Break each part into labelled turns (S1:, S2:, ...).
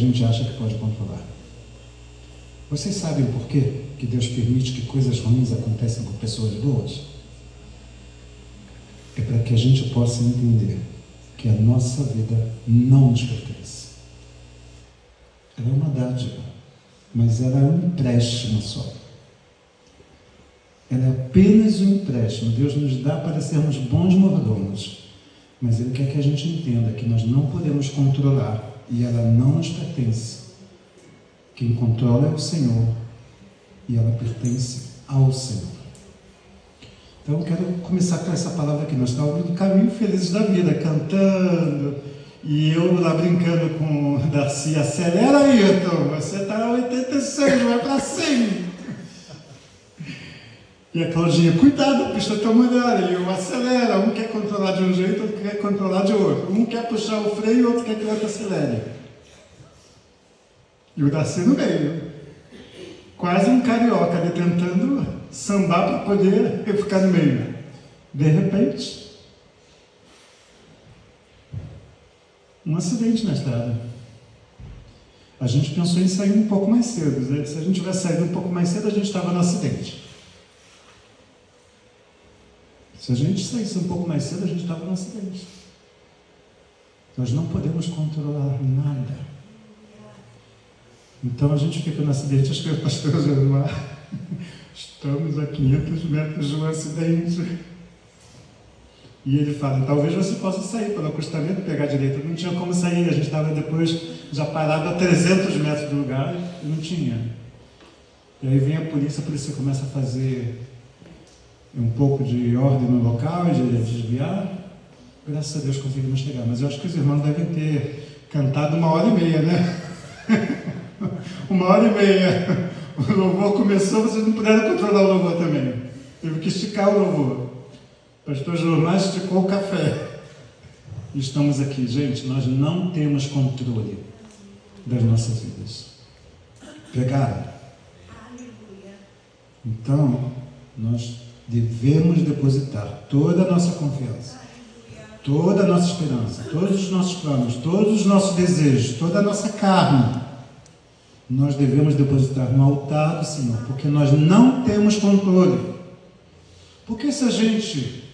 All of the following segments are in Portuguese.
S1: gente acha que pode controlar. Vocês sabem por quê que Deus permite que coisas ruins aconteçam com pessoas boas? É para que a gente possa entender que a nossa vida não nos pertence. Ela é uma dádiva, mas ela é um empréstimo só. Ela é apenas um empréstimo. Deus nos dá para sermos bons mordomos, mas Ele quer que a gente entenda que nós não podemos controlar e ela não nos pertence. Quem controla é o Senhor e ela pertence ao Senhor. Então eu quero começar com essa palavra aqui. Nós estávamos no caminho felizes da vida, cantando, e eu lá brincando com o Darcy: acelera aí, Ayrton, você está a 86, vai para 100. E a Claudinha: cuidado, a pista está molhada. E eu: acelera. Um quer controlar de um jeito, outro quer controlar de outro. Um quer puxar o freio, outro quer que o outro acelere. E o Darcy no meio, quase um carioca, tentando sambar para poder ficar no meio. De repente, um acidente na estrada. A gente pensou em sair um pouco mais cedo, né? Se a gente tivesse saído um pouco mais cedo, a gente estava no acidente. Se a gente saísse um pouco mais cedo, a gente estava no acidente. Nós não podemos controlar nada. Então a gente fica no acidente. Acho que o pastor Josimar: estamos a 500 metros de um acidente. E ele fala: talvez você possa sair pelo acostamento e pegar a direita. Não tinha como sair, a gente estava depois já parado a 300 metros do lugar e não tinha. E aí vem a polícia começa a fazer um pouco de ordem no local, de desviar. Graças a Deus conseguimos chegar. Mas eu acho que os irmãos devem ter cantado 1h30, né? 1h30. O louvor começou, vocês não puderam controlar o louvor também. Teve que esticar o louvor. O pastor Jormar esticou o café. E estamos aqui. Gente, nós não temos controle das nossas vidas. Pegaram? Então, nós devemos depositar toda a nossa confiança, toda a nossa esperança, todos os nossos planos, todos os nossos desejos, toda a nossa carne. Nós devemos depositar no altar do Senhor, porque nós não temos controle. Porque se a gente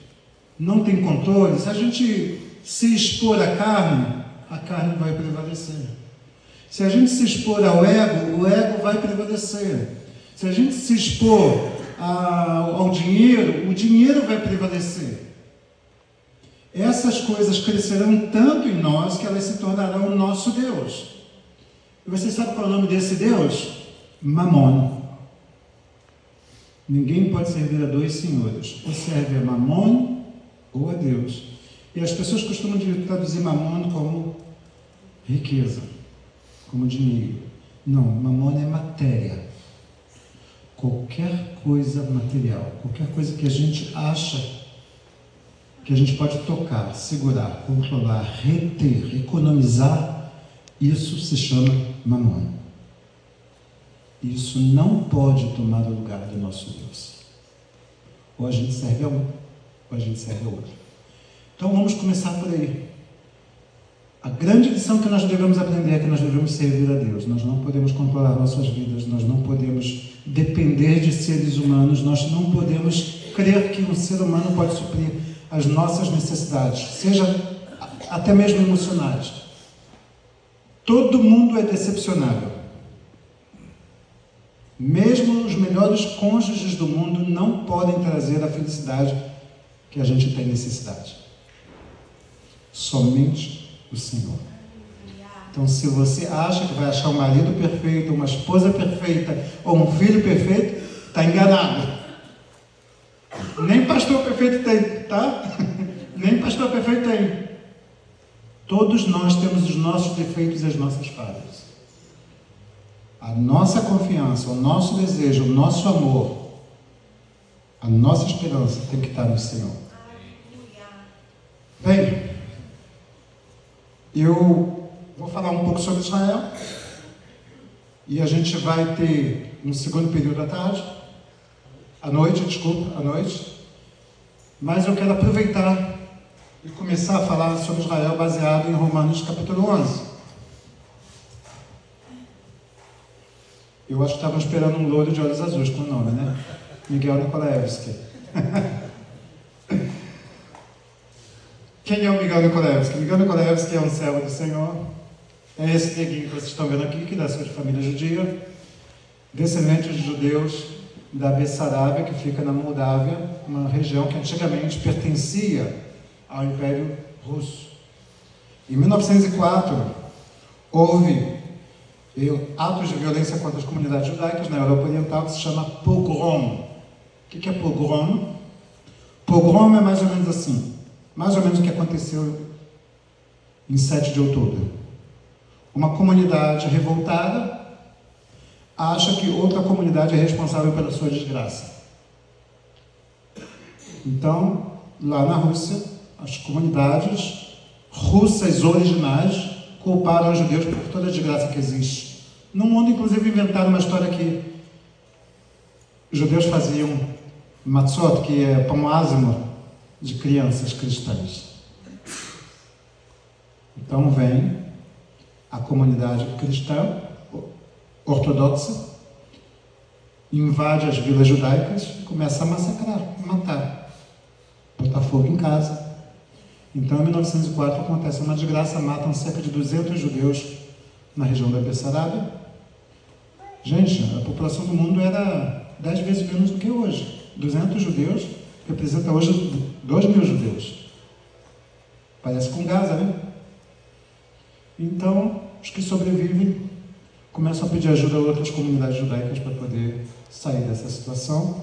S1: não tem controle, se a gente se expor à carne, a carne vai prevalecer. Se a gente se expor ao ego, o ego vai prevalecer. Se a gente se expor ao dinheiro, o dinheiro vai prevalecer. Essas coisas crescerão tanto em nós que elas se tornarão o nosso Deus. E você sabe qual é o nome desse Deus? Mamon. Ninguém pode servir a dois senhores. Ou serve a Mamon ou a Deus. E as pessoas costumam traduzir Mamon como riqueza, como dinheiro. Não, Mamon é matéria. Qualquer coisa material, qualquer coisa que a gente acha que a gente pode tocar, segurar, controlar, reter, economizar, isso se chama mamon. Isso não pode tomar o lugar do nosso Deus. Ou a gente serve a um, ou a gente serve a outro. Então vamos começar por aí. A grande lição que nós devemos aprender é que nós devemos servir a Deus. Nós não podemos controlar nossas vidas, nós não podemos depender de seres humanos, nós não podemos crer que um ser humano pode suprir as nossas necessidades, seja até mesmo emocionais. Todo mundo é decepcionável. Mesmo os melhores cônjuges do mundo não podem trazer a felicidade que a gente tem necessidade. Somente o Senhor. Então, se você acha que vai achar um marido perfeito, uma esposa perfeita ou um filho perfeito, está enganado. Nem pastor perfeito tem, tá? Nem pastor perfeito tem. Todos nós temos os nossos defeitos e as nossas falhas. A nossa confiança, o nosso desejo, o nosso amor, a nossa esperança tem que estar no Senhor. Bem, eu vou falar um pouco sobre Israel e a gente vai ter um segundo período à noite, mas eu quero aproveitar e começar a falar sobre Israel baseado em Romanos capítulo 11. Eu acho que estavam esperando um louro de olhos azuis com o nome, né? Miguel Nikolaevski. Quem é o Miguel Nikolaevski? Miguel Nikolaevski é um servo do Senhor. É esse neguinho que vocês estão vendo aqui, que nasceu de família judia, descendente de judeus da Bessarábia, que fica na Moldávia, uma região que antigamente pertencia ao Império Russo. Em 1904, houve atos de violência contra as comunidades judaicas na Europa Oriental, que se chama pogrom. O que é pogrom? Pogrom é mais ou menos assim, mais ou menos o que aconteceu em 7 de outubro. Uma comunidade revoltada acha que outra comunidade é responsável pela sua desgraça. Então, lá na Rússia, as comunidades russas originais culparam os judeus por toda a desgraça que existe. No mundo, inclusive, inventaram uma história que os judeus faziam matzot, que é pão ázimo de crianças cristãs. Então vem a comunidade cristã ortodoxa, invade as vilas judaicas e começa a massacrar, matar, botar fogo em casa. Então, em 1904, acontece uma desgraça, matam cerca de 200 judeus na região da Bessarábia. Gente, a população do mundo era 10 vezes menos do que hoje. 200 judeus representa hoje 2.000 judeus. Parece com Gaza, né? Então, os que sobrevivem começam a pedir ajuda a outras comunidades judaicas para poder sair dessa situação.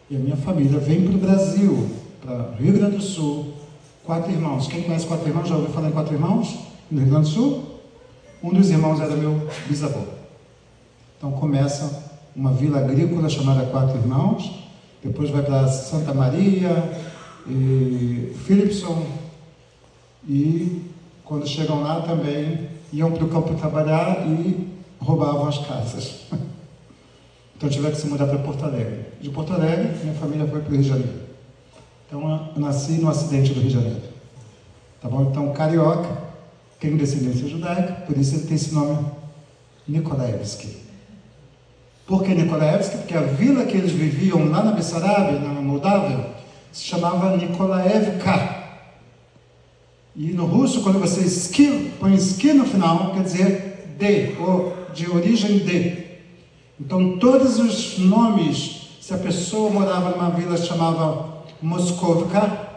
S1: E a minha família vem para o Brasil, para Rio Grande do Sul, 4 irmãos. Quem conhece 4 irmãos? Já ouviu falar em 4 irmãos? No Rio Grande do Sul? Um dos irmãos era meu bisavô. Então começa uma vila agrícola chamada 4 Irmãos, depois vai para Santa Maria, e Philipson, e quando chegam lá também iam para o campo trabalhar e roubavam as casas. Então tiveram que se mudar para Porto Alegre. De Porto Alegre, minha família foi para o Rio de Janeiro. Então eu nasci no acidente do Rio de Janeiro. Tá bom? Então carioca, tem descendência judaica, por isso ele tem esse nome Nikolaevski. Por que Nikolaevski? Porque a vila que eles viviam lá na Bessarábia, na Moldávia, se chamava Nikolaevka. E no russo, quando você põe ski no final, quer dizer de, ou de origem de. Então todos os nomes, se a pessoa morava numa vila que se chamava Moskovka,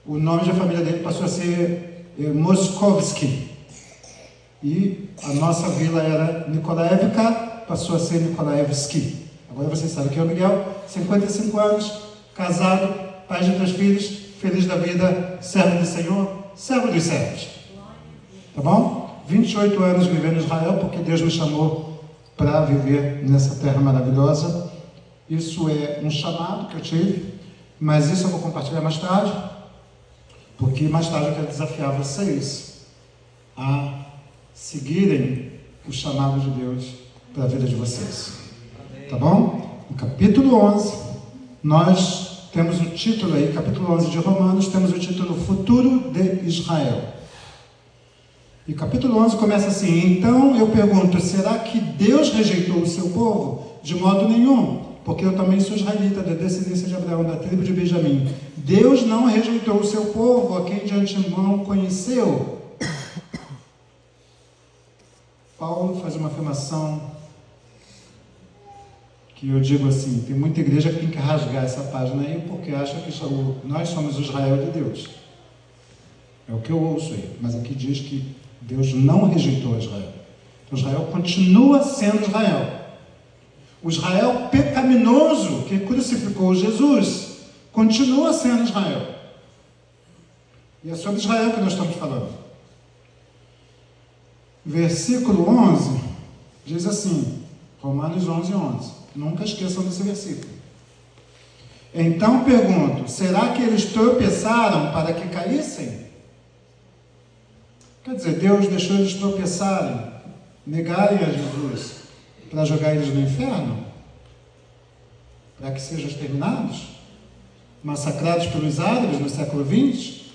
S1: o nome da família dele passou a ser Moskovski. E a nossa vila era Nikolaevka, passou a ser Nikolaevski. Agora vocês sabem que é o Miguel, 55 anos, casado, pai de 3 filhos, feliz da vida, servo do Senhor, servo dos servos. Tá bom? 28 anos vivendo em Israel, porque Deus me chamou para viver nessa terra maravilhosa. Isso é um chamado que eu tive, mas isso eu vou compartilhar mais tarde, porque mais tarde eu quero desafiar vocês a seguirem o chamado de Deus para a vida de vocês. Tá bom? No capítulo 11, nós temos o título aí, capítulo 11 de Romanos, temos o título Futuro de Israel. E o capítulo 11 começa assim: então eu pergunto, será que Deus rejeitou o seu povo? De modo nenhum, porque eu também sou israelita, da descendência de Abraão, da tribo de Benjamim. Deus não rejeitou o seu povo, a quem de antemão conheceu. Paulo faz uma afirmação que eu digo assim, tem muita igreja que tem que rasgar essa página aí, porque acha que nós somos o Israel de Deus. É o que eu ouço aí, mas aqui diz que Deus não rejeitou Israel. Então Israel continua sendo Israel. O Israel pecaminoso que crucificou Jesus continua sendo Israel. E é sobre Israel que nós estamos falando. Versículo 11 diz assim, Romanos 11, 11. Nunca esqueçam desse versículo. Então pergunto, será que eles tropeçaram para que caíssem? Quer dizer, Deus deixou eles tropeçarem, negarem a Jesus, para jogar eles no inferno? Para que sejam exterminados? Massacrados pelos árabes no século XX?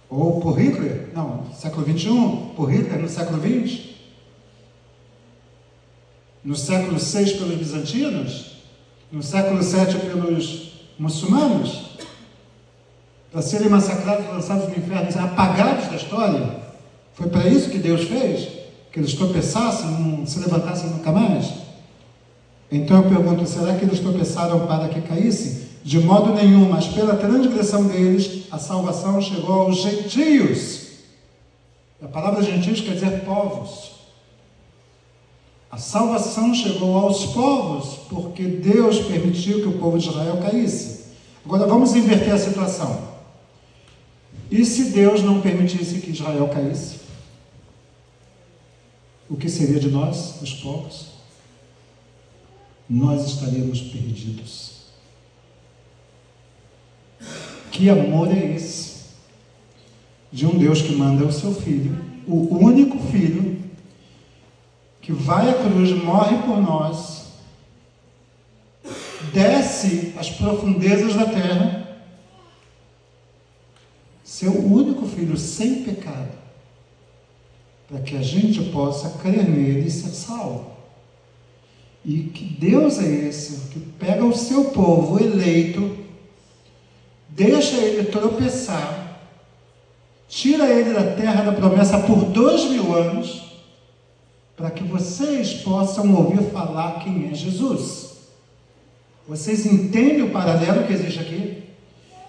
S1: Ou por Hitler? Não, século XXI, por Hitler no século XX? no século VI pelos bizantinos, no século VII pelos muçulmanos, para serem massacrados, lançados no inferno, apagados da história. Foi para isso que Deus fez? Que eles tropeçassem, não se levantassem nunca mais? Então eu pergunto, será que eles tropeçaram para que caíssem? De modo nenhum, mas pela transgressão deles, a salvação chegou aos gentios. A palavra gentios quer dizer povos. A salvação chegou aos povos, porque Deus permitiu que o povo de Israel caísse. Agora vamos inverter a situação. E se Deus não permitisse que Israel caísse? O que seria de nós, os povos? Nós estaríamos perdidos. Que amor é esse? De um Deus que manda o seu Filho, o único Filho, que vai à cruz, morre por nós, desce às profundezas da terra, seu único Filho sem pecado, para que a gente possa crer nele e ser salvo. E que Deus é esse que pega o seu povo eleito, deixa ele tropeçar, tira ele da terra da promessa por 2000 anos, para que vocês possam ouvir falar quem é Jesus. Vocês entendem o paralelo que existe aqui?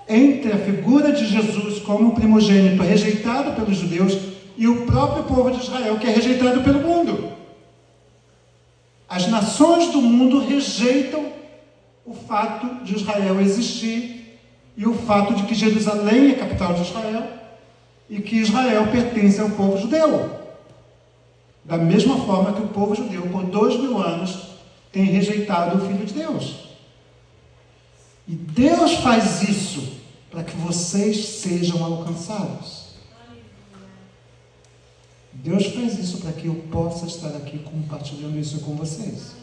S1: Entre a figura de Jesus como primogênito rejeitado pelos judeus e o próprio povo de Israel que é rejeitado pelo mundo. As nações do mundo rejeitam o fato de Israel existir e o fato de que Jerusalém é a capital de Israel e que Israel pertence ao povo judeu. Da mesma forma que o povo judeu, por 2000 anos, tem rejeitado o Filho de Deus. E Deus faz isso para que vocês sejam alcançados. Deus faz isso para que eu possa estar aqui compartilhando isso com vocês.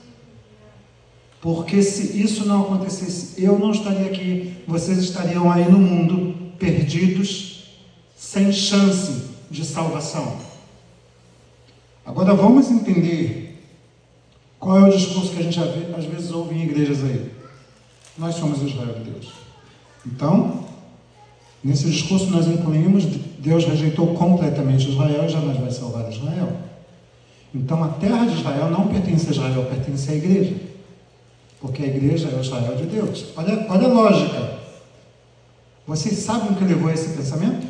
S1: Porque se isso não acontecesse, eu não estaria aqui, vocês estariam aí no mundo, perdidos, sem chance de salvação. Agora vamos entender qual é o discurso que a gente às vezes ouve em igrejas aí. Nós somos o Israel de Deus. Então, nesse discurso nós incluímos, Deus rejeitou completamente Israel e jamais vai salvar Israel. Então a terra de Israel não pertence a Israel, pertence à igreja. Porque a igreja é o Israel de Deus. Olha a lógica. Vocês sabem o que levou a esse pensamento?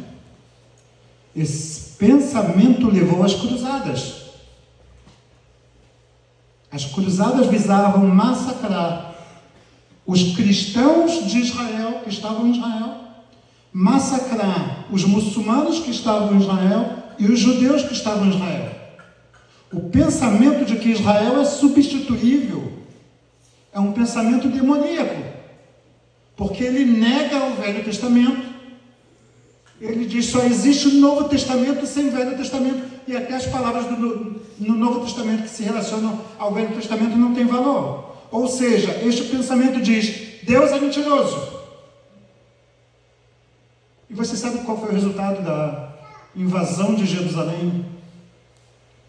S1: Esse pensamento levou às cruzadas. As cruzadas visavam massacrar os cristãos de Israel, que estavam em Israel, massacrar os muçulmanos que estavam em Israel e os judeus que estavam em Israel. O pensamento de que Israel é substituível é um pensamento demoníaco, porque ele nega o Velho Testamento. Ele diz, só existe o Novo Testamento sem Velho Testamento, e até as palavras no Novo Testamento que se relacionam ao Velho Testamento não têm valor. Ou seja, este pensamento diz, Deus é mentiroso. E você sabe qual foi o resultado da invasão de Jerusalém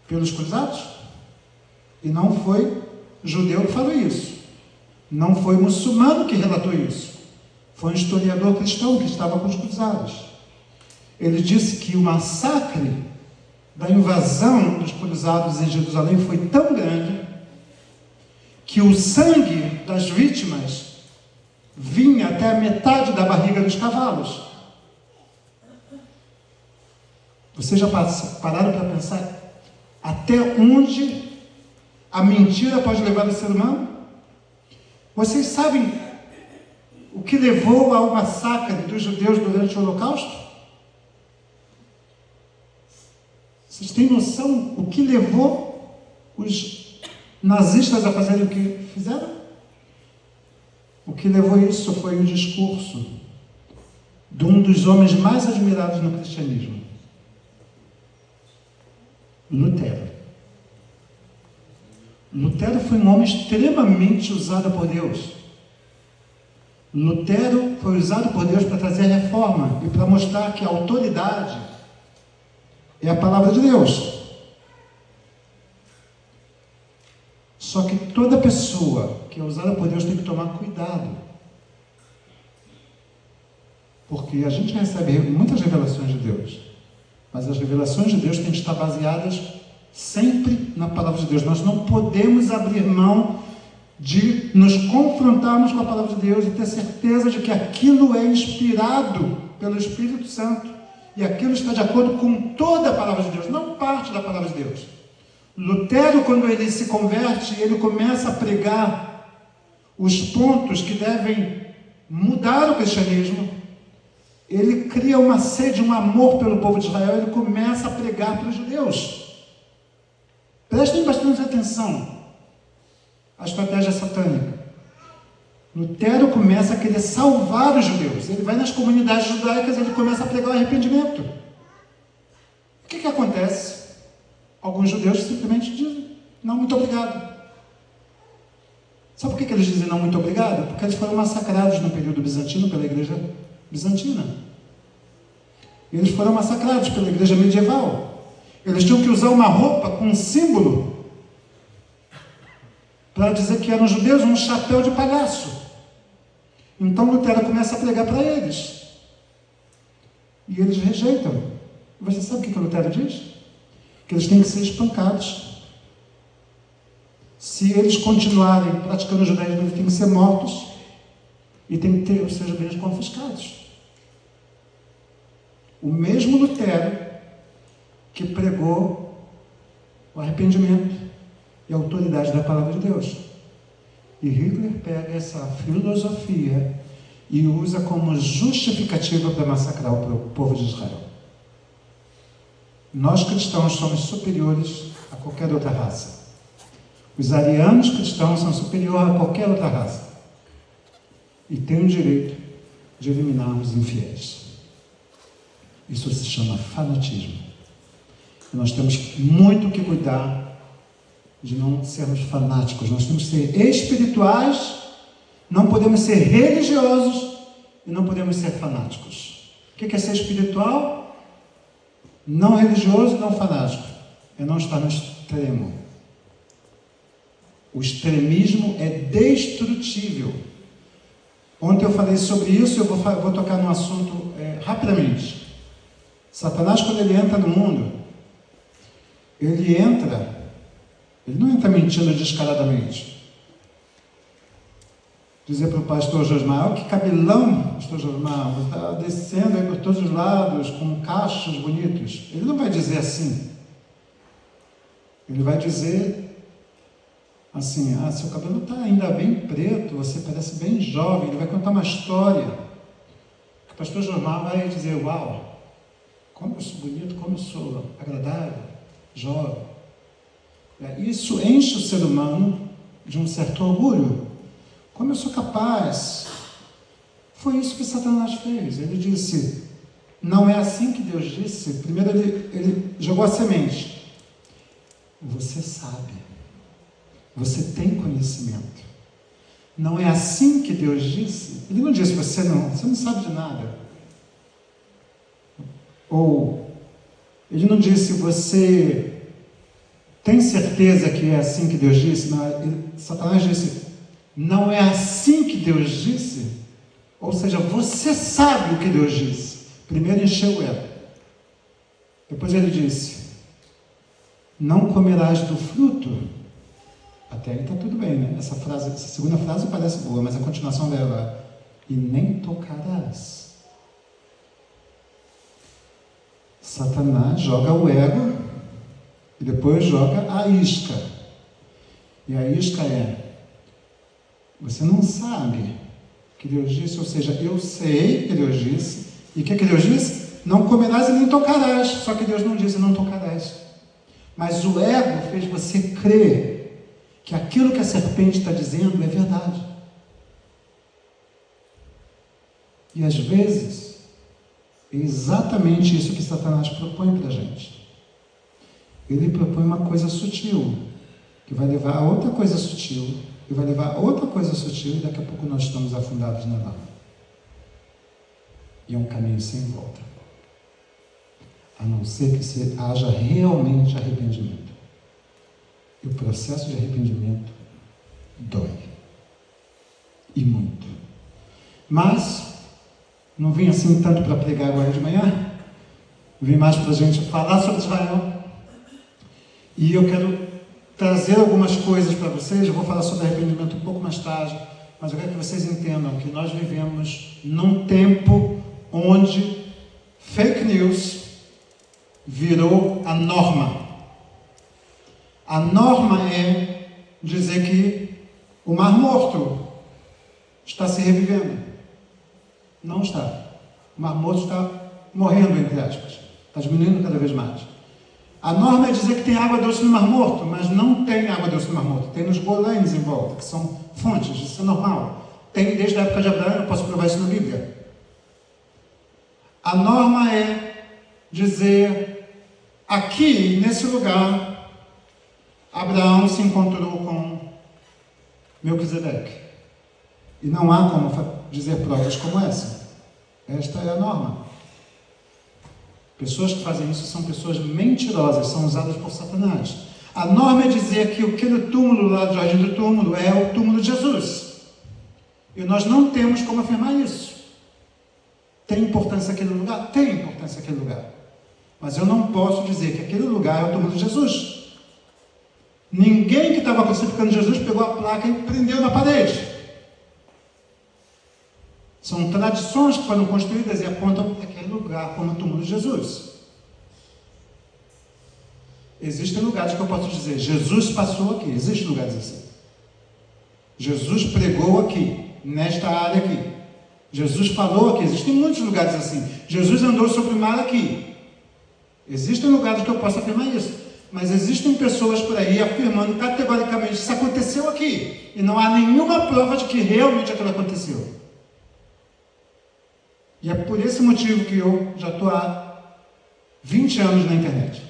S1: pelos cruzados? E não foi judeu que falou isso. Não foi muçulmano que relatou isso. Foi um historiador cristão que estava com os cruzados. Ele disse que o massacre da invasão dos cruzados em Jerusalém foi tão grande que o sangue das vítimas vinha até a metade da barriga dos cavalos. Vocês já pararam para pensar até onde a mentira pode levar o ser humano? Vocês sabem o que levou ao massacre dos judeus durante o Holocausto? Vocês têm noção o que levou os nazistas a fazerem o que fizeram? O que levou isso foi o discurso de um dos homens mais admirados no cristianismo, Lutero. Lutero foi um homem extremamente usado por Deus. Lutero foi usado por Deus para trazer a reforma e para mostrar que a autoridade é a palavra de Deus. Só que toda pessoa que é usada por Deus tem que tomar cuidado. Porque a gente recebe muitas revelações de Deus, mas as revelações de Deus têm que estar baseadas sempre na palavra de Deus. Nós não podemos abrir mão de nos confrontarmos com a palavra de Deus e ter certeza de que aquilo é inspirado pelo Espírito Santo e aquilo está de acordo com toda a palavra de Deus, não parte da palavra de Deus. Lutero, quando ele se converte, ele começa a pregar os pontos que devem mudar o cristianismo. Ele cria uma sede, um amor pelo povo de Israel, ele começa a pregar para os judeus. Prestem bastante atenção à estratégia satânica. Lutero começa a querer salvar os judeus. Ele vai nas comunidades judaicas e ele começa a pregar o arrependimento. O que acontece? Alguns judeus simplesmente dizem, não, muito obrigado. Sabe por que eles dizem não, muito obrigado? Porque eles foram massacrados no período bizantino pela igreja bizantina. Eles foram massacrados pela igreja medieval. Eles tinham que usar uma roupa com um símbolo para dizer que eram judeus, um chapéu de palhaço. Então Lutero começa a pregar para eles. E eles rejeitam. Você sabe o que Lutero diz? Que eles têm que ser espancados. Se eles continuarem praticando o judaísmo, eles têm que ser mortos e têm que ter os seus bens confiscados. O mesmo Lutero que pregou o arrependimento e a autoridade da palavra de Deus. E Hitler pega essa filosofia e usa como justificativa para massacrar o povo de Israel. Nós cristãos somos superiores a qualquer outra raça. Os arianos cristãos são superiores a qualquer outra raça. E têm o direito de eliminar os infiéis. Isso se chama fanatismo. E nós temos muito que cuidar de não sermos fanáticos. Nós temos que ser espirituais, não podemos ser religiosos e não podemos ser fanáticos. O que é ser espiritual? Não religioso, não fanático. É não estar no extremo. O extremismo é destrutível. Ontem eu falei sobre isso, eu vou tocar no assunto rapidamente. Satanás, quando ele entra no mundo, ele não entra mentindo descaradamente. Dizer para o pastor Josmar, que cabelão, pastor Josmar, você está descendo aí por todos os lados, com cachos bonitos. Ele não vai dizer assim. Ele vai dizer assim, seu cabelo está ainda bem preto, você parece bem jovem. Ele vai contar uma história. O pastor Josmar vai dizer, uau, como eu sou bonito, como eu sou agradável, jovem. Isso enche o ser humano de um certo orgulho. Como eu sou capaz? Foi isso que Satanás fez. Ele disse, não é assim que Deus disse. Primeiro ele jogou a semente. Você sabe. Você tem conhecimento. Não é assim que Deus disse. Ele não disse, você não sabe de nada. Ou, ele não disse, você tem certeza que é assim que Deus disse? Satanás disse, não é assim que Deus disse? Ou seja, você sabe o que Deus disse. Primeiro encheu o ego. Depois ele disse, não comerás do fruto. Até aí está tudo bem, né? Essa segunda frase parece boa, mas a continuação dela é, e nem tocarás. Satanás joga o ego e depois joga a isca. E a isca é, você não sabe que Deus disse, ou seja, eu sei que Deus disse. E o que Deus disse? Não comerás e nem tocarás. Só que Deus não disse, não tocarás. Mas o ego fez você crer que aquilo que a serpente está dizendo é verdade. E às vezes, é exatamente isso que Satanás propõe para a gente. Ele propõe uma coisa sutil, que vai levar a outra coisa sutil, e vai levar a outra coisa sutil, e daqui a pouco nós estamos afundados na lama. E é um caminho sem volta. A não ser que haja realmente arrependimento. que o processo de arrependimento dói. E muito. Mas, não vim assim tanto para pregar agora de manhã, vim mais para a gente falar sobre Israel. E eu quero trazer algumas coisas para vocês. Eu vou falar sobre arrependimento um pouco mais tarde, mas eu quero que vocês entendam que nós vivemos num tempo onde fake news virou a norma. A norma é dizer que o Mar Morto está se revivendo. Não está. O Mar Morto está morrendo, entre aspas. Está diminuindo cada vez mais. A norma é dizer que tem água doce no Mar Morto, mas não tem água doce no Mar Morto. Tem nos Golanes em volta, que são fontes, isso é normal. Tem desde a época de Abraão, eu posso provar isso na Bíblia. A norma é dizer, aqui, nesse lugar, Abraão se encontrou com Melquisedeque. E não há como dizer provas como essa. Esta é a norma. Pessoas que fazem isso são pessoas mentirosas, são usadas por Satanás. A norma é dizer que aquele túmulo lá do Jardim do Túmulo é o túmulo de Jesus. E nós não temos como afirmar isso. Tem importância aquele lugar? Tem importância aquele lugar. Mas eu não posso dizer que aquele lugar é o túmulo de Jesus. Ninguém que estava crucificando Jesus pegou a placa e prendeu na parede. São tradições que foram construídas e apontam aquele lugar como o túmulo de Jesus. Existem lugares que eu posso dizer, Jesus passou aqui. Existem lugares assim. Jesus pregou aqui, nesta área aqui. Jesus falou aqui. Existem muitos lugares assim. Jesus andou sobre o mar aqui. Existem lugares que eu posso afirmar isso. Mas existem pessoas por aí afirmando categoricamente isso aconteceu aqui. E não há nenhuma prova de que realmente aquilo aconteceu. E é por esse motivo que eu já estou há 20 anos na internet.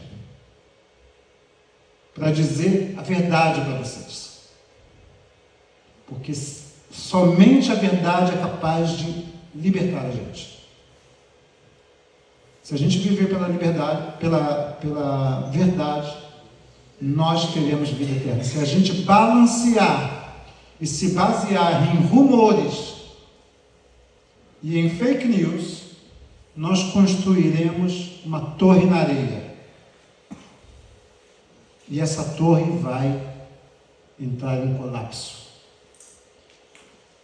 S1: Para dizer a verdade para vocês. Porque somente a verdade é capaz de libertar a gente. Se a gente viver pela liberdade, pela verdade, nós teremos vida eterna. Se a gente balancear e se basear em rumores e em fake news, nós construiremos uma torre na areia. E essa torre vai entrar em colapso.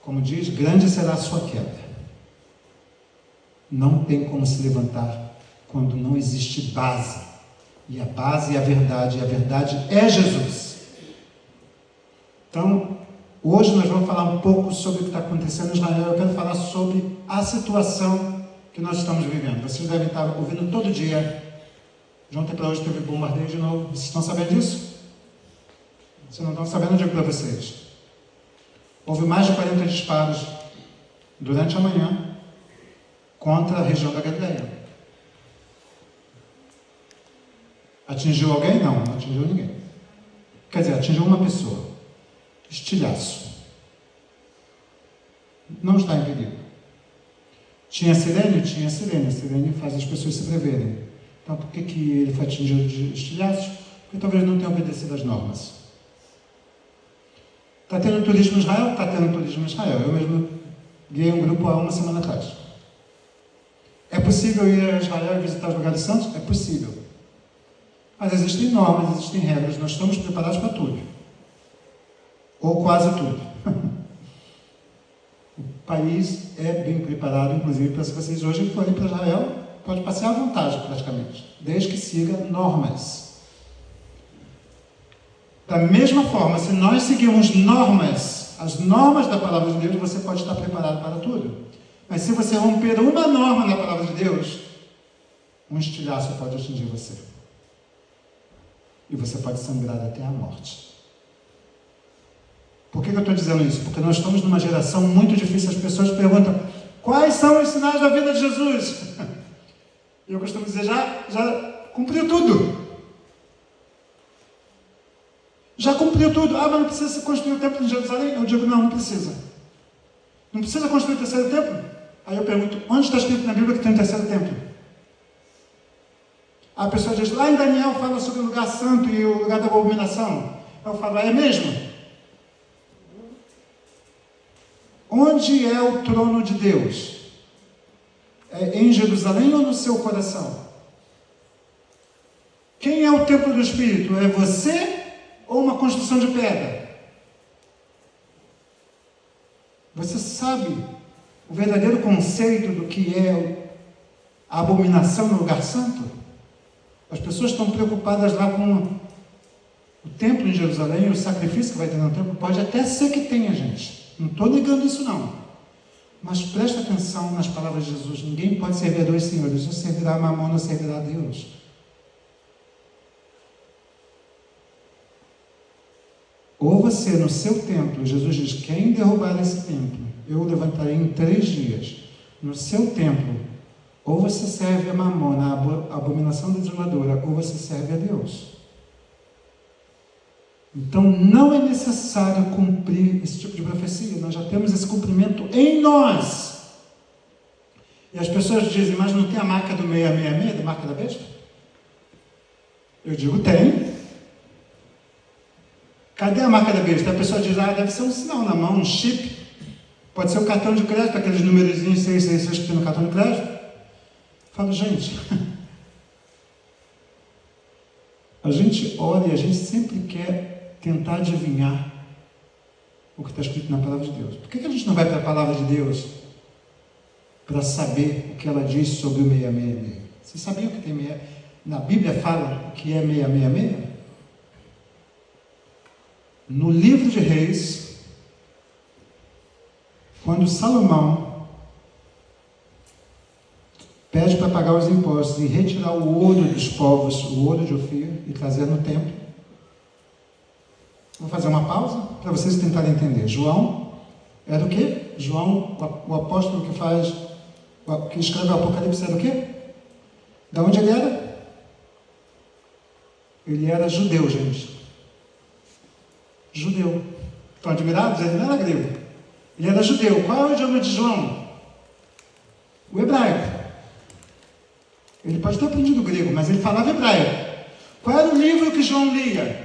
S1: Como diz, grande será a sua queda. Não tem como se levantar quando não existe base. E a base é a verdade, e a verdade é Jesus. Então, hoje nós vamos falar um pouco sobre o que está acontecendo em Israel. Eu quero falar sobre a situação que nós estamos vivendo. Vocês devem estar ouvindo todo dia. De ontem para hoje teve bombardeio de novo. Vocês estão sabendo disso? Se não estão sabendo, eu digo para vocês. Houve mais de 40 disparos durante a manhã contra a região da Galileia. Atingiu alguém? Não atingiu ninguém. Quer dizer, atingiu uma pessoa. Estilhaço. Não está em perigo. Tinha sirene? Tinha sirene. A sirene faz as pessoas se preverem. Então, por que ele foi atingido de estilhaço? Porque talvez não tenha obedecido às normas. Está tendo turismo em Israel? Está tendo turismo em Israel. Eu mesmo guiei um grupo há uma semana atrás. É possível ir a Israel e visitar os lugares santos? É possível. Mas existem normas, existem regras. Nós estamos preparados para tudo. Ou quase tudo. O país é bem preparado, inclusive, para se vocês hoje forem para Israel, pode passear à vontade, praticamente, desde que siga normas. Da mesma forma, se nós seguirmos normas, as normas da palavra de Deus, você pode estar preparado para tudo. Mas se você romper uma norma na palavra de Deus, um estilhaço pode atingir você. E você pode sangrar até a morte. Por que eu estou dizendo isso? Porque nós estamos numa geração muito difícil. As pessoas perguntam, quais são os sinais da vida de Jesus? E eu costumo dizer, já cumpriu tudo. Já cumpriu tudo. Ah, mas não precisa se construir o templo em Jerusalém? Eu digo, não precisa. Não precisa construir o terceiro templo? Aí eu pergunto, onde está escrito na Bíblia que tem um terceiro templo? A pessoa diz, lá em Daniel fala sobre o lugar santo e o lugar da abominação. Eu falo, é mesmo? Onde é o trono de Deus? É em Jerusalém ou no seu coração? Quem é o templo do Espírito? É você ou uma construção de pedra? Você sabe o verdadeiro conceito do que é a abominação no lugar santo? As pessoas estão preocupadas lá com o templo em Jerusalém, o sacrifício que vai ter no templo. Pode até ser que tenha, gente. Não estou negando isso não. Mas presta atenção nas palavras de Jesus. Ninguém pode servir a dois senhores. Ou servirá a Mamon ou servirá a Deus. Ou você, no seu templo, Jesus diz, quem derrubar esse templo, eu o levantarei em 3 dias. No seu templo, ou você serve a Mamon, a abominação desoladora, ou você serve a Deus. Então, não é necessário cumprir esse tipo de profecia. Nós já temos esse cumprimento em nós. E as pessoas dizem, mas não tem a marca do 666, da marca da besta? Eu digo, tem. Cadê a marca da besta? A pessoa diz, deve ser um sinal na mão, um chip. Pode ser o cartão de crédito, aqueles numerozinhos 666 que tem no cartão de crédito. Eu falo, gente, a gente ora e a gente sempre quer tentar adivinhar o que está escrito na palavra de Deus. Por que a gente não vai para a palavra de Deus para saber o que ela diz sobre o 666? Vocês sabiam que tem na Bíblia fala o que é 666? No livro de Reis, quando Salomão pede para pagar os impostos e retirar o ouro dos povos, o ouro de Ofir, e trazer no templo. Vou fazer uma pausa para vocês tentarem entender. João era o quê? João, o apóstolo que escreve o Apocalipse, era o quê? Da onde ele era? Ele era judeu, gente. Judeu. Estão admirados? Ele não era grego. Ele era judeu. Qual é o idioma de João? O hebraico. Ele pode ter aprendido grego, mas ele falava hebraico. Qual era o livro que João lia?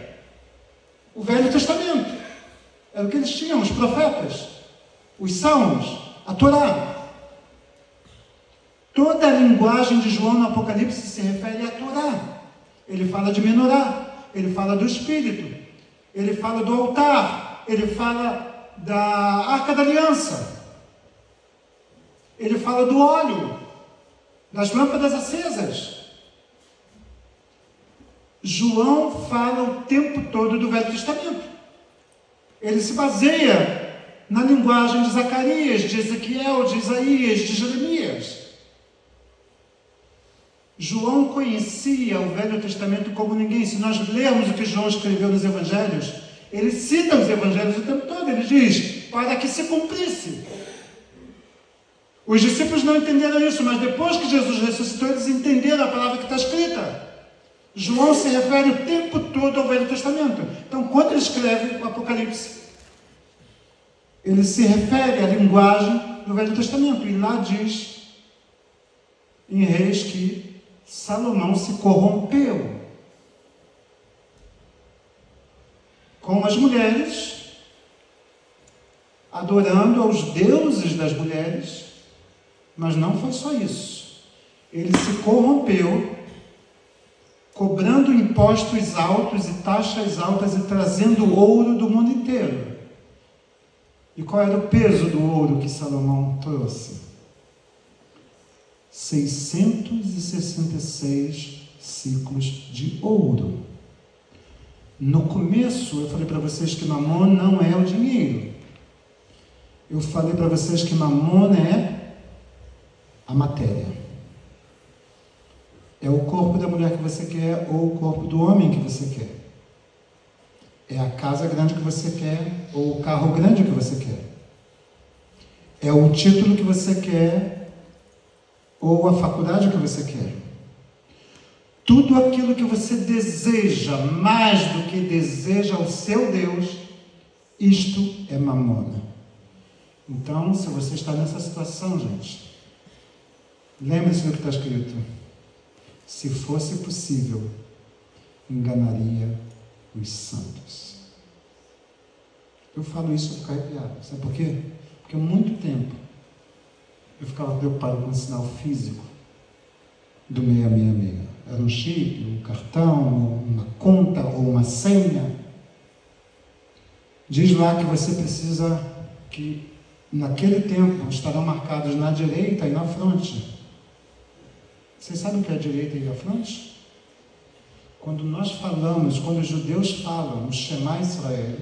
S1: O Velho Testamento. Era o que eles tinham, os profetas, os salmos, a Torá. Toda a linguagem de João no Apocalipse se refere à Torá. Ele fala de menorá, ele fala do Espírito, ele fala do altar, ele fala da Arca da Aliança, ele fala do óleo, das lâmpadas acesas. João fala o tempo todo do Velho Testamento. Ele se baseia na linguagem de Zacarias, de Ezequiel, de Isaías, de Jeremias. João conhecia o Velho Testamento como ninguém. Se nós lermos o que João escreveu nos Evangelhos, ele cita os Evangelhos o tempo todo. Ele diz, para que se cumprisse. Os discípulos não entenderam isso, mas depois que Jesus ressuscitou, eles entenderam a palavra que está escrita. João se refere o tempo todo ao Velho Testamento. Então, quando ele escreve o Apocalipse, ele se refere à linguagem do Velho Testamento. E lá diz, em Reis, que Salomão se corrompeu com as mulheres, adorando aos deuses das mulheres, mas não foi só isso. Ele se corrompeu cobrando impostos altos e taxas altas e trazendo ouro do mundo inteiro. E qual era o peso do ouro que Salomão trouxe? 666 ciclos de ouro. No começo, eu falei para vocês que Mamon não é o dinheiro. Eu falei para vocês que Mamon é a matéria. É o corpo da mulher que você quer ou o corpo do homem que você quer. É a casa grande que você quer ou o carro grande que você quer. É o título que você quer ou a faculdade que você quer. Tudo aquilo que você deseja, mais do que deseja o seu Deus, isto é mamona. Então, se você está nessa situação, gente, lembre-se do que está escrito. Se fosse possível, enganaria os santos. Eu falo isso, eu fico arrepiado. Sabe por quê? Porque há muito tempo eu ficava preocupado com o sinal físico do 666. Era um chip, um cartão, uma conta ou uma senha. Diz lá que você precisa, que naquele tempo estarão marcados na direita e na fronte. Vocês sabem o que é a direita e a fronte? Quando nós falamos, quando os judeus falam o Shema Israel,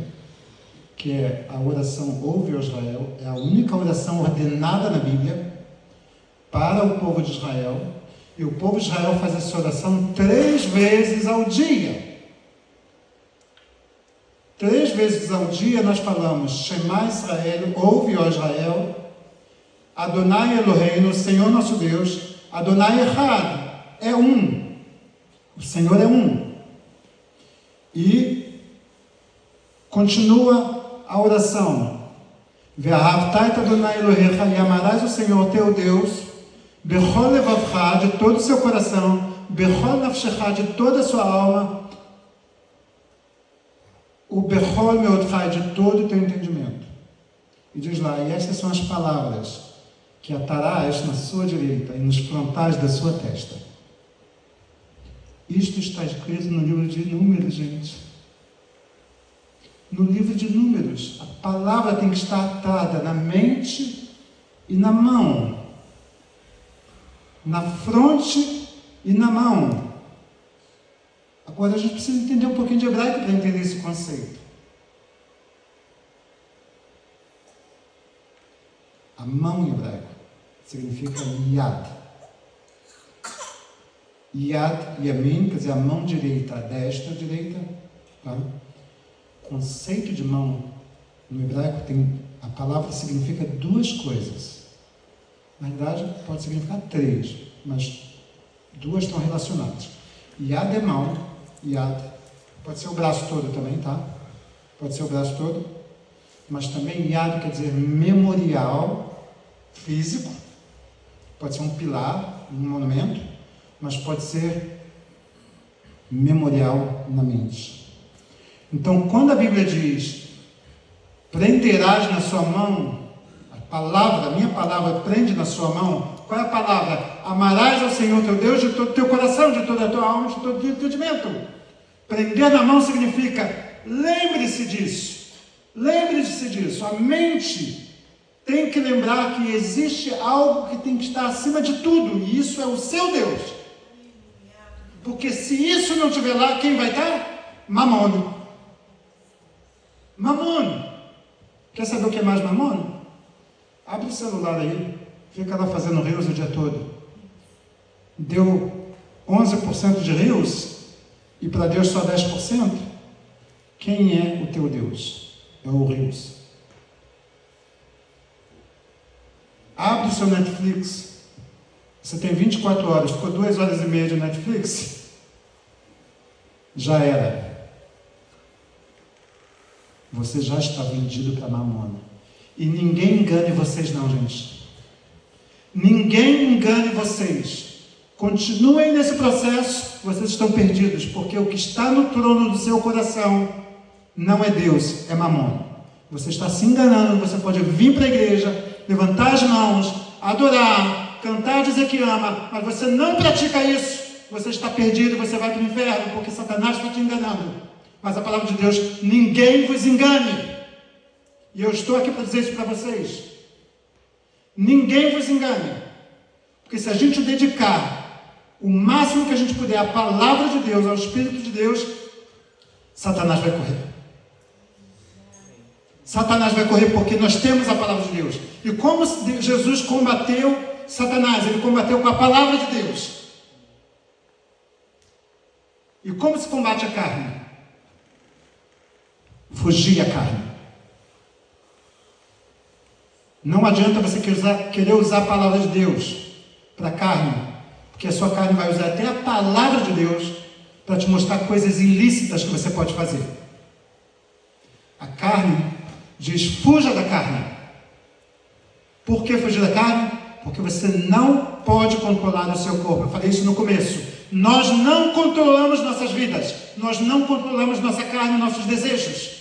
S1: que é a oração Ouve, ó Israel, é a única oração ordenada na Bíblia para o povo de Israel, e o povo de Israel faz essa oração 3 vezes ao dia. 3 vezes ao dia nós falamos Shema Israel, Ouve, ó Israel, Adonai Eloheinu, Senhor nosso Deus, Adonai Echad, é um, o Senhor é um. E continua a oração, Ve'ahavta et Adonai Elohecha, e amarás o Senhor teu Deus, Bechol levavcha, de todo o seu coração, Bechol nafshecha, de toda a sua alma, o Bechol meotcha, de todo o teu entendimento. E diz lá, e estas são as palavras que atarás na sua direita e nos frontais da sua testa. Isto está escrito no livro de Números, gente. No livro de Números, a palavra tem que estar atada na mente e na mão, na fronte e na mão. Agora a gente precisa entender um pouquinho de hebraico para entender esse conceito. A mão em hebraico significa yad. Yad, yamin, quer dizer, a mão direita, a destra, direita, tá? O conceito de mão no hebraico a palavra significa 2 coisas. Na verdade, pode significar 3, mas 2 estão relacionadas. Yad é mão, yad pode ser o braço todo também, tá? Pode ser o braço todo, mas também yad quer dizer memorial físico, pode ser um pilar, um monumento, mas pode ser memorial na mente. Então, quando a Bíblia diz, prenderás na sua mão, a minha palavra prende na sua mão, qual é a palavra? Amarás ao Senhor teu Deus de todo o teu coração, de toda a tua alma, de todo o teu entendimento. Prender na mão significa, lembre-se disso, lembre-se disso. A mente tem que lembrar que existe algo que tem que estar acima de tudo, e isso é o seu Deus. Porque se isso não estiver lá, quem vai estar? Mamon. Mamon. Quer saber o que é mais mamon? Abre o celular aí, fica lá fazendo reels o dia todo. Deu 11% de reels e para Deus só 10%. Quem é o teu Deus? É o reels. Abre o seu Netflix. Você tem 24 horas, ficou 2 horas e meia de Netflix? Já era. Você já está vendido para Mamona. E ninguém engane vocês não, gente. Ninguém engane vocês. Continuem nesse processo, vocês estão perdidos, porque o que está no trono do seu coração não é Deus, é Mamon. Você está se enganando, você pode vir para a igreja, levantar as mãos, adorar, cantar, dizer que ama, mas você não pratica isso, você está perdido, você vai para o inferno, porque Satanás está te enganando. Mas a palavra de Deus, ninguém vos engane. E eu estou aqui para dizer isso para vocês. Ninguém vos engane. Porque se a gente dedicar o máximo que a gente puder à palavra de Deus, ao Espírito de Deus, Satanás vai correr. Satanás vai correr porque nós temos a palavra de Deus. E como Jesus combateu Satanás? Ele combateu com a palavra de Deus. E como se combate a carne? Fugir a carne. Não adianta você querer usar a palavra de Deus para a carne, porque a sua carne vai usar até a palavra de Deus para te mostrar coisas ilícitas que você pode fazer. A carne diz, fuja da carne. Por que fugir da carne? Porque você não pode controlar o seu corpo. Eu falei isso no começo. Nós não controlamos nossas vidas. Nós não controlamos nossa carne, nossos desejos.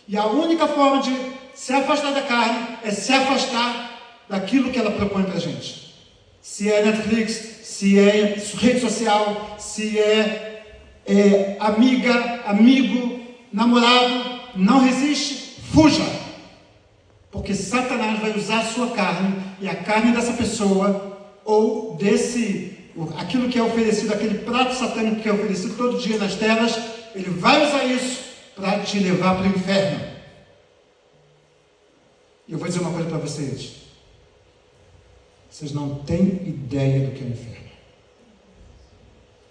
S1: E a única forma de se afastar da carne é se afastar daquilo que ela propõe para a gente. Se é Netflix, se é rede social, se é amiga, amigo, namorado, não resiste, fuja. Porque Satanás vai usar a sua carne e a carne dessa pessoa ou aquilo que é oferecido, aquele prato satânico que é oferecido todo dia nas telas, ele vai usar isso para te levar para o inferno. E eu vou dizer uma coisa para vocês. Vocês não têm ideia do que é o inferno.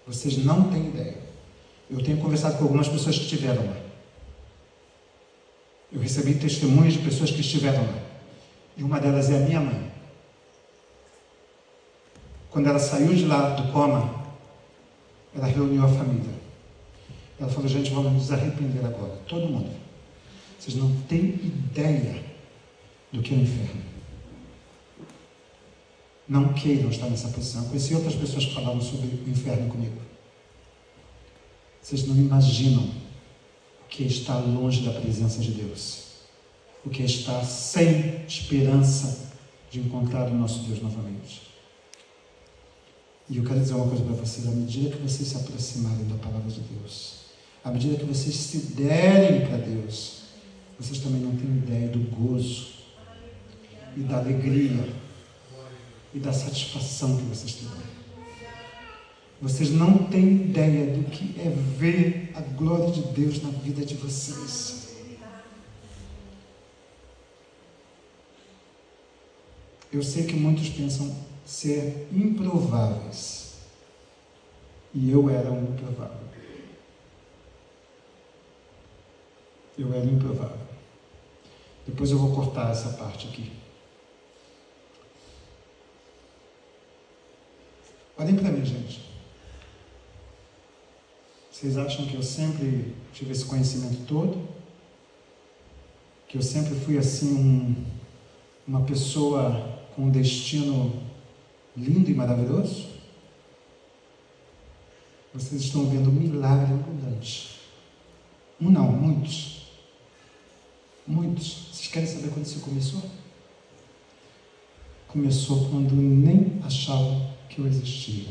S1: Vocês não têm ideia. Eu tenho conversado com algumas pessoas que estiveram lá. Eu recebi testemunhos de pessoas que estiveram lá. E uma delas é a minha mãe. Quando ela saiu de lá do coma, ela reuniu a família. Ela falou, gente, vamos nos arrepender agora. Todo mundo. Vocês não têm ideia do que é o inferno. Não queiram estar nessa posição. Eu conheci outras pessoas que falaram sobre o inferno comigo. Vocês não imaginam o que é estar longe da presença de Deus. O que é estar sem esperança de encontrar o nosso Deus novamente. E eu quero dizer uma coisa para vocês. À medida que vocês se aproximarem da palavra de Deus, à medida que vocês se derem para Deus, vocês também não têm ideia do gozo e da alegria e da satisfação que vocês terão. Vocês não têm ideia do que é ver a glória de Deus na vida de vocês. Eu sei que muitos pensam ser improváveis. E eu era um improvável. Eu era improvável. Depois eu vou cortar essa parte aqui. Olhem para mim, gente. Vocês acham que eu sempre tive esse conhecimento todo? Que eu sempre fui assim uma pessoa com um destino lindo e maravilhoso? Vocês estão vendo um milagre ambulante. Um não, muitos. Muitos. Vocês querem saber quando isso começou? Começou quando nem achavam que eu existia.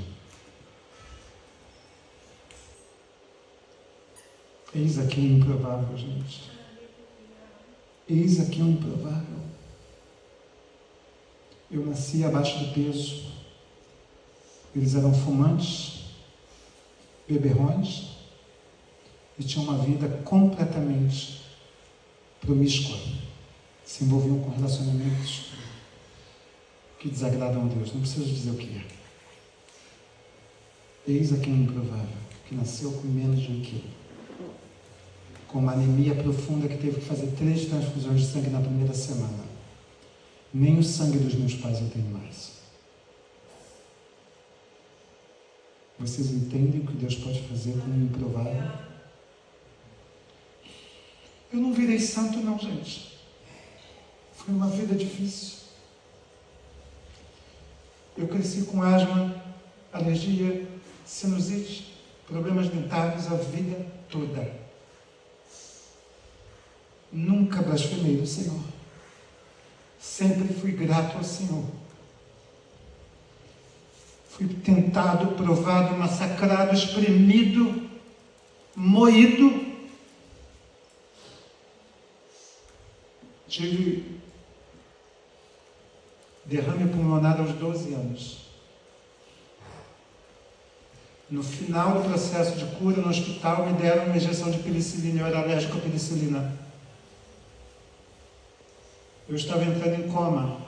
S1: Eis aqui um improvável, gente. Eis aqui um improvável. Eu nasci abaixo do peso. Eles eram fumantes, beberrões, e tinham uma vida completamente promíscua. Se envolviam com relacionamentos que desagradam a Deus. Não preciso dizer o que é. Eis aqui um improvável, que nasceu com menos de 1 quilo. Com uma anemia profunda que teve que fazer 3 transfusões de sangue na primeira semana. Nem o sangue dos meus pais eu tenho mais. Vocês entendem o que Deus pode fazer com um improvável? Eu não virei santo não, gente. Foi uma vida difícil. Eu cresci com asma, alergia, sinusite, problemas dentários a vida toda. Nunca blasfemei do Senhor. Sempre fui grato ao Senhor. Fui tentado, provado, massacrado, espremido, moído. Tive derrame pulmonar aos 12 anos. No final do processo de cura no hospital, me deram uma injeção de penicilina. Eu era alérgico à penicilina. Eu estava entrando em coma,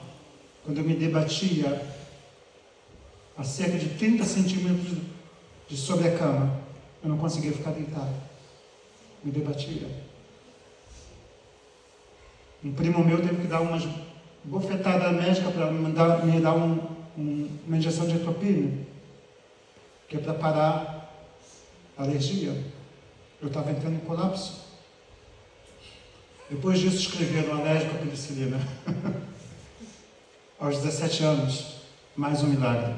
S1: quando eu me debatia a cerca de 30 centímetros de sobre a cama. Eu não conseguia ficar deitado. Me debatia. Um primo meu teve que dar umas bofetadas médicas para me dar uma injeção de atropina, que é para parar a alergia. Eu estava entrando em colapso. Depois disso, escreveram alérgico à penicilina. Aos 17 anos, mais um milagre.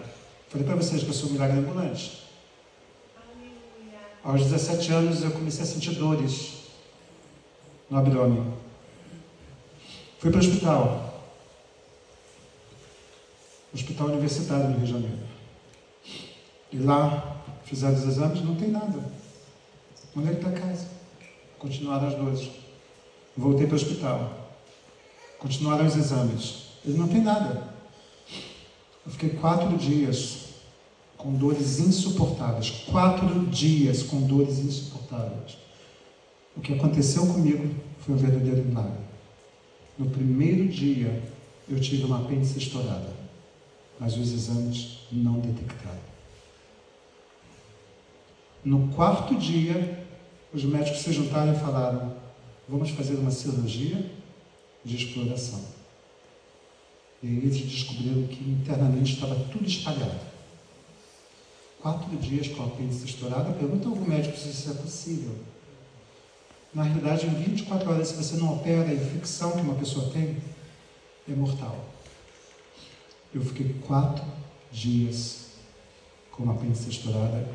S1: Falei para vocês que eu sou um milagre ambulante. Aos 17 anos, eu comecei a sentir dores no abdômen. Fui para o hospital universitário no Rio de Janeiro. E lá fizeram os exames, não tem nada. Mandei ele para casa. Continuaram as dores. Voltei para o hospital. Continuaram os exames. Ele não tem nada. Eu fiquei 4 dias com dores insuportáveis. 4 dias com dores insuportáveis. O que aconteceu comigo foi um verdadeiro milagre. No primeiro dia, eu tive uma apêndice estourada, mas os exames não detectaram. No 4º dia, os médicos se juntaram e falaram: vamos fazer uma cirurgia de exploração. E aí eles descobriram que internamente estava tudo espalhado. 4 dias com a apêndice estourada. Pergunta ao médico se isso é possível. Na realidade, em 24 horas, se você não opera, a infecção que uma pessoa tem é mortal. Eu fiquei 4 dias com uma apêndice estourada,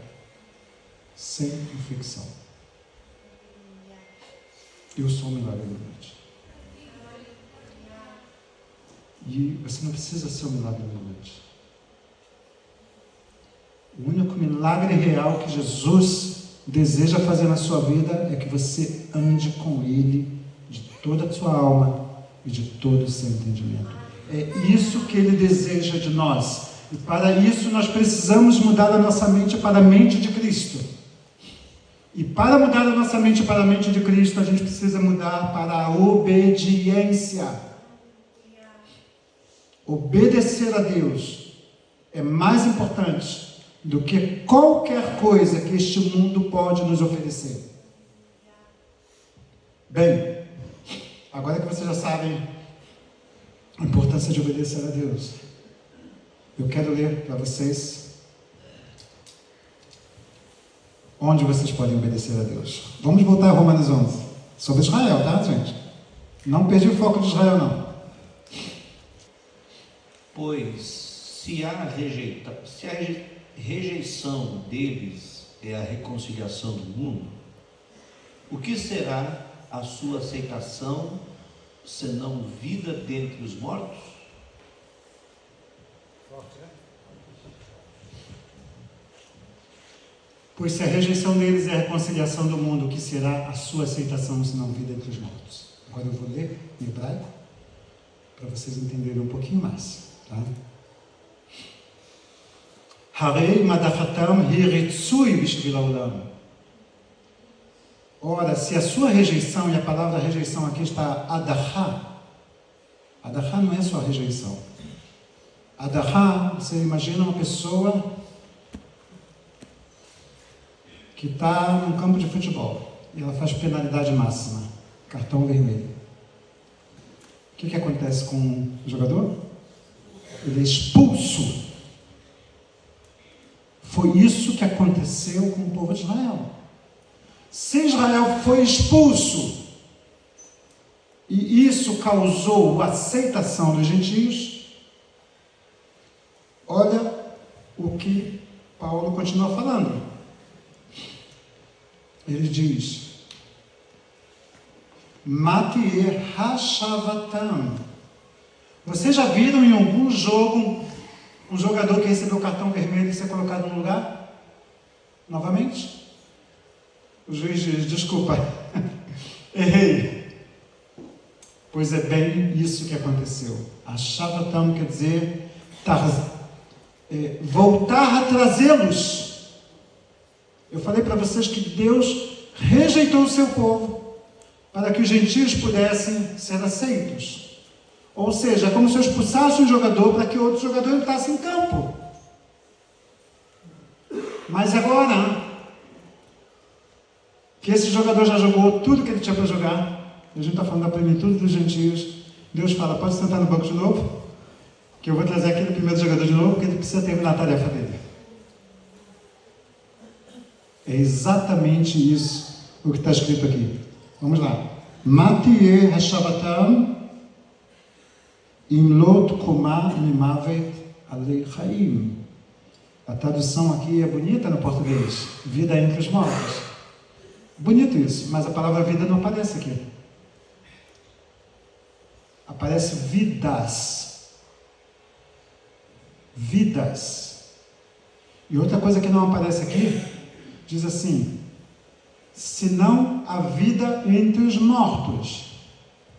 S1: sem infecção. Eu sou um milagre ambulante. E você não precisa ser um milagre ambulante. O único milagre real que Jesus deseja fazer na sua vida é que você ande com Ele de toda a sua alma e de todo o seu entendimento. É isso que Ele deseja de nós. E para isso nós precisamos mudar a nossa mente para a mente de Cristo. E para mudar a nossa mente para a mente de Cristo, a gente precisa mudar para a obediência. Obedecer a Deus é mais importante do que qualquer coisa que este mundo pode nos oferecer. Bem, agora que vocês já sabem a importância de obedecer a Deus, eu quero ler para vocês onde vocês podem obedecer a Deus. Vamos voltar a Romanos 11, sobre Israel, tá, gente? Não perdi o foco de Israel, não.
S2: Pois, se a rejeição deles é a reconciliação do mundo, o que será a sua aceitação, senão vida dentre os mortos?
S1: Pois se a rejeição deles é a reconciliação do mundo, o que será a sua aceitação, senão vida entre os mortos? Agora eu vou ler em hebraico, para vocês entenderem um pouquinho mais. Tá? Harei madachatam hi ritzui bishvil haolam. Ora, se a sua rejeição, e a palavra rejeição aqui está adachá, adachá não é só rejeição. Adachá, você imagina uma pessoa que está num campo de futebol e ela faz penalidade máxima, cartão vermelho. O que acontece com o jogador? Ele é expulso. Foi isso que aconteceu com o povo de Israel. Se Israel foi expulso e isso causou a aceitação dos gentios, olha o que Paulo continua falando. Ele diz: Matir hashavatam. Vocês já viram em algum jogo um jogador que recebeu o cartão vermelho e ser colocado no lugar? Novamente? O juiz diz: desculpa, errei. Pois é bem isso que aconteceu. Hashavatam quer dizer voltar a trazê-los. Eu falei para vocês que Deus rejeitou o seu povo para que os gentios pudessem ser aceitos. Ou seja, é como se eu expulsasse um jogador para que outro jogador entrasse em campo. Mas agora que esse jogador já jogou tudo que ele tinha para jogar, a gente está falando da plenitude dos gentios, Deus fala: pode sentar no banco de novo, que eu vou trazer aquele primeiro jogador de novo, porque ele precisa terminar a tarefa dele. É exatamente isso o que está escrito aqui. Vamos lá. Matie hashavatam imlot koma mimavet alei chaim. A tradução aqui é bonita no português. Vida entre os mortos. Bonito isso, mas a palavra vida não aparece aqui. aparece vidas. Vidas. E outra coisa que não aparece aqui, diz assim, senão a vida entre os mortos.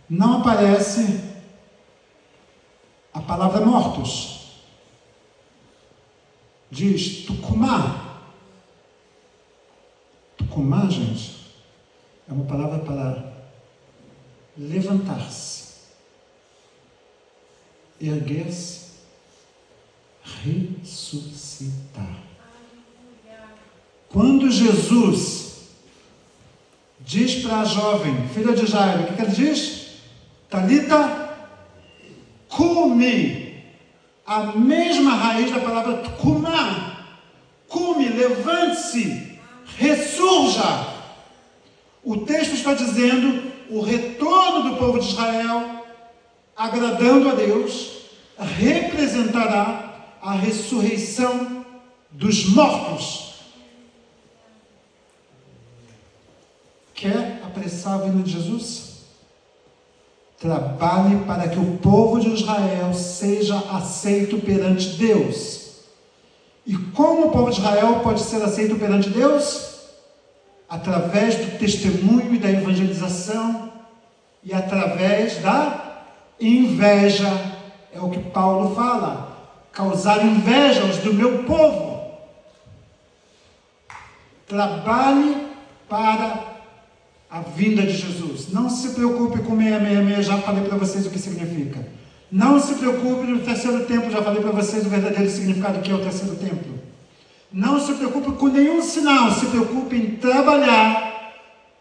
S1: Não aparece a palavra mortos. Diz tucumá. Tucumá, gente, é uma palavra para levantar-se, erguer-se, ressuscitar. Quando Jesus diz para a jovem, filha de Jairo, o que ele diz? Talita cumi, a mesma raiz da palavra tucumá, cumi, levante-se, ressurja. O texto está dizendo o retorno do povo de Israel, agradando a Deus, representará a ressurreição dos mortos. Quer apressar a vinda de Jesus? Trabalhe para que o povo de Israel seja aceito perante Deus. E como o povo de Israel pode ser aceito perante Deus? Através do testemunho e da evangelização e através da inveja. É o que Paulo fala. Causar inveja aos do meu povo. Trabalhe para a vinda de Jesus. Não se preocupe com 666, já falei para vocês o que significa. Não se preocupe no terceiro templo, já falei para vocês o verdadeiro significado que é o terceiro templo. Não se preocupe com nenhum sinal, se preocupe em trabalhar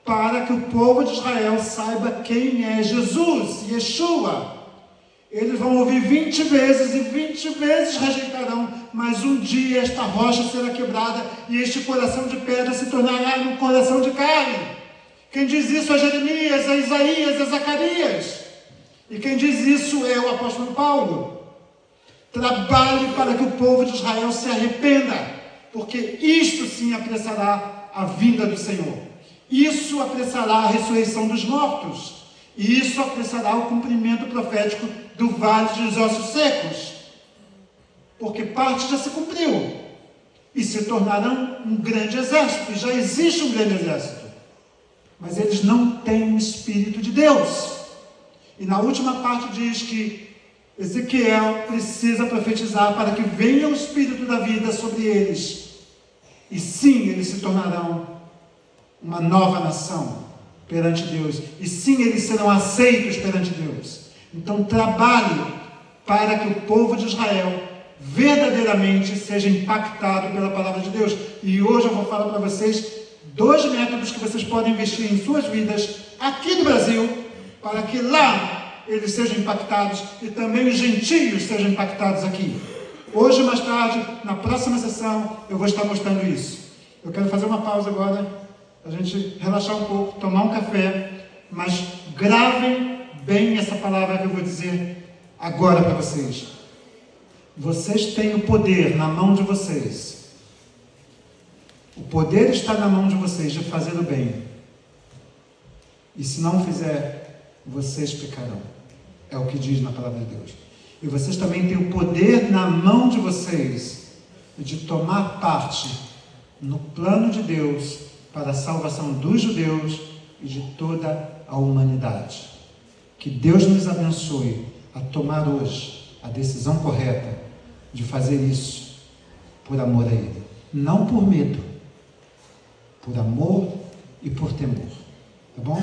S1: para que o povo de Israel saiba quem é Jesus, Yeshua. Eles vão ouvir 20 vezes e 20 vezes rejeitarão, mas um dia esta rocha será quebrada e este coração de pedra se tornará um coração de carne. Quem diz isso é Jeremias, é Isaías, é Zacarias. E quem diz isso é o apóstolo Paulo. Trabalhe para que o povo de Israel se arrependa, porque isto sim apressará a vinda do Senhor. Isso apressará a ressurreição dos mortos. E isso apressará o cumprimento profético do vale dos ossos secos. Porque parte já se cumpriu. E se tornarão um grande exército. E já existe um grande exército. Mas eles não têm o Espírito de Deus. E na última parte diz que Ezequiel precisa profetizar para que venha o Espírito da vida sobre eles. E sim, eles se tornarão uma nova nação perante Deus. E sim, eles serão aceitos perante Deus. Então trabalhe para que o povo de Israel verdadeiramente seja impactado pela palavra de Deus. E hoje eu vou falar para vocês 2 métodos que vocês podem investir em suas vidas aqui no Brasil, para que lá eles sejam impactados e também os gentios sejam impactados aqui. Hoje, mais tarde, na próxima sessão, eu vou estar mostrando isso. Eu quero fazer uma pausa agora, a gente relaxar um pouco, tomar um café, mas gravem bem essa palavra que eu vou dizer agora para vocês. Vocês têm o poder na mão de vocês. O poder está na mão de vocês de fazer o bem. E se não fizer, vocês pecarão. É o que diz na palavra de Deus. E vocês também têm o poder na mão de vocês de tomar parte no plano de Deus para a salvação dos judeus e de toda a humanidade. Que Deus nos abençoe a tomar hoje a decisão correta de fazer isso por amor a Ele. Não por medo, por amor e por temor. Tá bom?